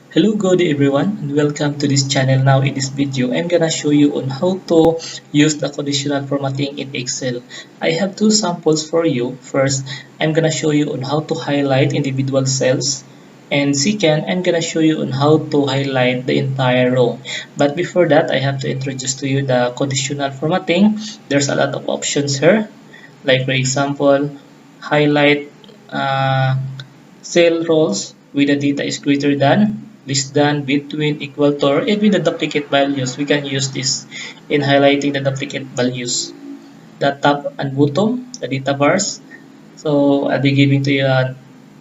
Hello, good day everyone, and welcome to this channel. Now in this video, I'm gonna show you on how to use the conditional formatting in Excel. I have two samples for you. First, I'm gonna show you on how to highlight individual cells. And second, I'm gonna show you on how to highlight the entire row. But before that, I have to introduce to you the conditional formatting. There's a lot of options here. Like for example, highlight uh, cell rows with the data is greater than, less than, between, equal to, or even the duplicate values. We can use this in highlighting the duplicate values. The top and bottom, the data bars. So I'll be giving to you a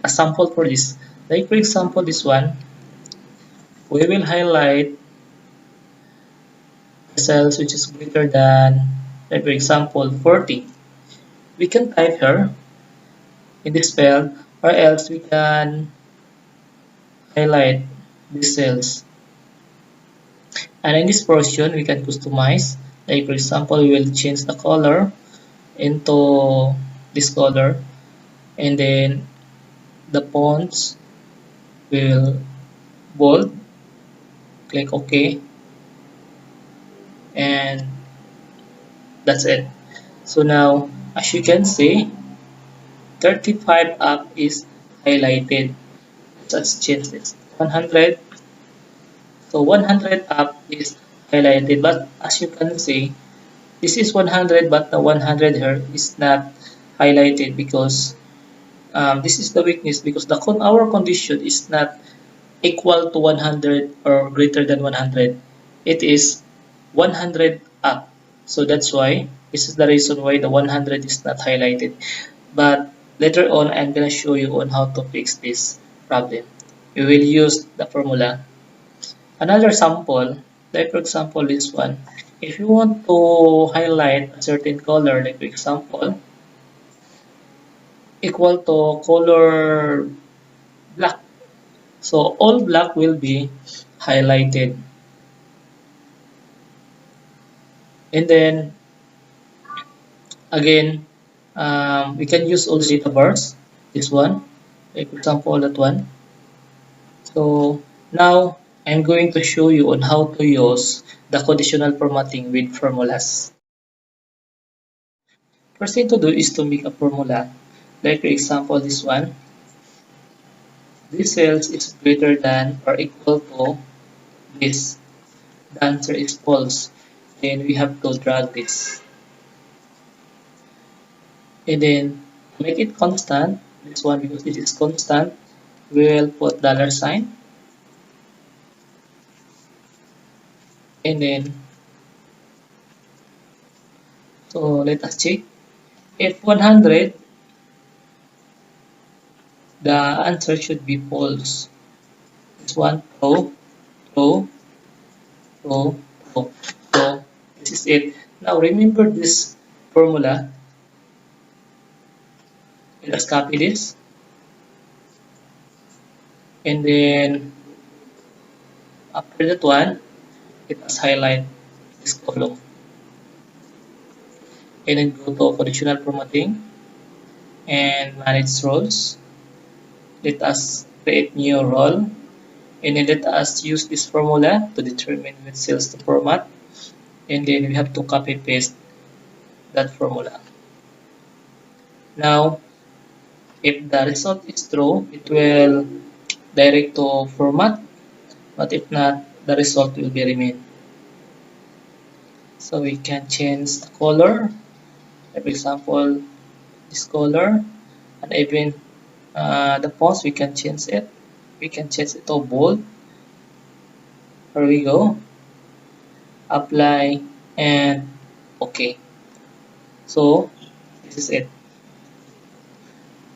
sample for this. Like for example, this one, we will highlight the cells which is greater than, like for example, 40. We can type here in this field, or else we can highlight these cells. And in this portion, we can customize. Like for example, we will change the color into this color, and then the fonts will bold. Click OK, and that's it. So now, as you can see, 35 up is highlighted. Let's change this 100. So 100 up is highlighted, but as you can see, this is 100, but the 100 here is not highlighted because this is the weakness, because our condition is not equal to 100 or greater than 100. It is 100 up. So that's why, this is the reason why the 100 is not highlighted. But later on, I'm going to show you on how to fix this problem. We will use the formula. Another sample, like for example this one. If you want to highlight a certain color, like for example, equal to color black. So all black will be highlighted. And then again, we can use all the data bars. This one, like for example that one. So now I'm going to show you on how to use the conditional formatting with formulas. First thing to do is to make a formula. Like for example this one. This cells is greater than or equal to this. The answer is false. Then we have to drag this. And then make it constant. This one, because this is constant, we'll put dollar sign. And then, so let us check. If 100, the answer should be false. This one, true, true, true, true. So this is it. Now remember this formula. Let us copy this. And then after that one, let us highlight this column. And then go to conditional formatting and manage roles. Let us create new role, and then let us use this formula to determine which cells to format, and then we have to copy paste that formula. Now if the result is true, it will direct to format, but if not, the result will be remain. So we can change the color, for example this color, and even the fonts we can change it. We can change it to bold. Here we go. Apply and OK. So this is it.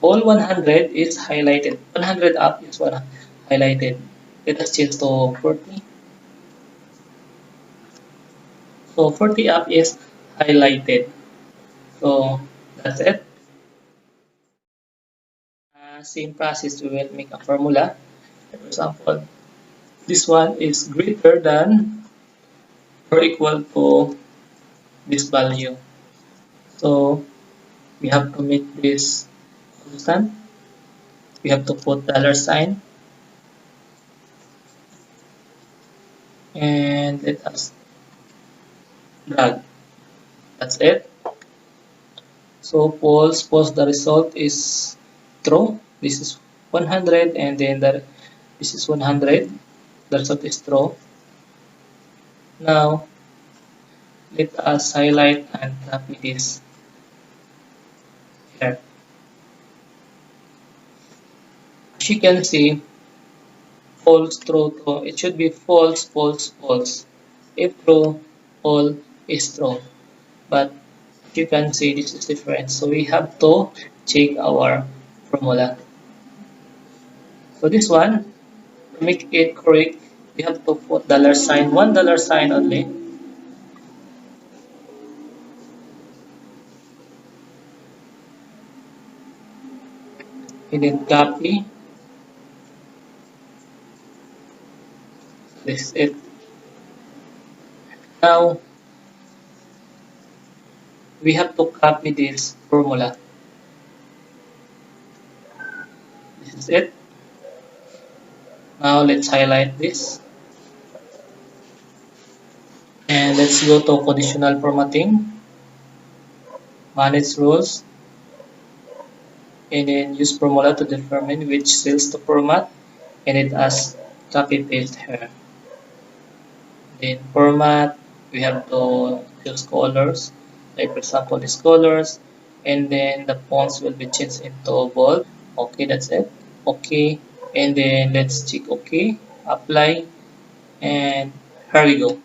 All 100 is highlighted. 100 up is one highlighted. Let us change to 40. So 40 up is highlighted. So that's it. Same process, we will make a formula. For example, this one is greater than or equal to this value. So we have to make this constant. We have to put dollar sign. and let us drag. That's it. So false, the result is true. This is 100 and then this is 100. The result is true. Now let us highlight and copy this here. As you can see, false, true, true. It should be false, false, false. If true, all is true. But you can see this is different. So we have to check our formula. So this one, to make it correct, we have to put dollar sign, $1 only, and then copy. This is it. Now we have to copy this formula. This is it. Now let's highlight this and let's go to conditional formatting, manage rules, and then use formula to determine which cells to format, and it as copy paste here. Then format, we have to choose colors, like for example these colors, and then the fonts will be changed into bold. Okay, that's it. Okay, and then let's check okay, apply, and here we go.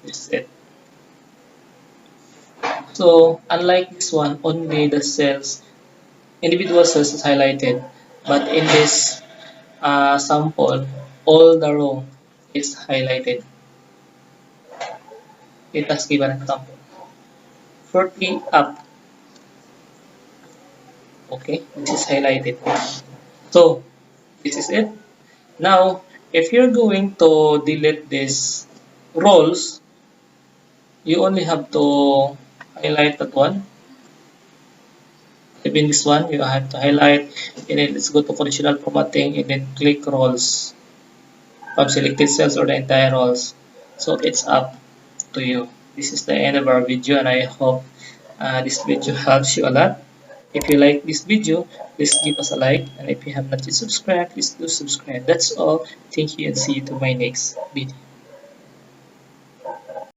This is it. So unlike this one, only the cells, individual cells is highlighted, but in this sample, all the row is highlighted. Let us give an example. 40 up. Okay, this is highlighted. So this is it. Now, if you're going to delete these rows, you only have to highlight that one. Even this one, you have to highlight, and then let's go to conditional formatting, and then click rows from selected cells or the entire rows. So it's up to you. This is the end of our video, and I hope this video helps you a lot. If you like this video, please give us a like, and if you have not yet subscribed, please do subscribe. That's all. Thank you and see you to my next video.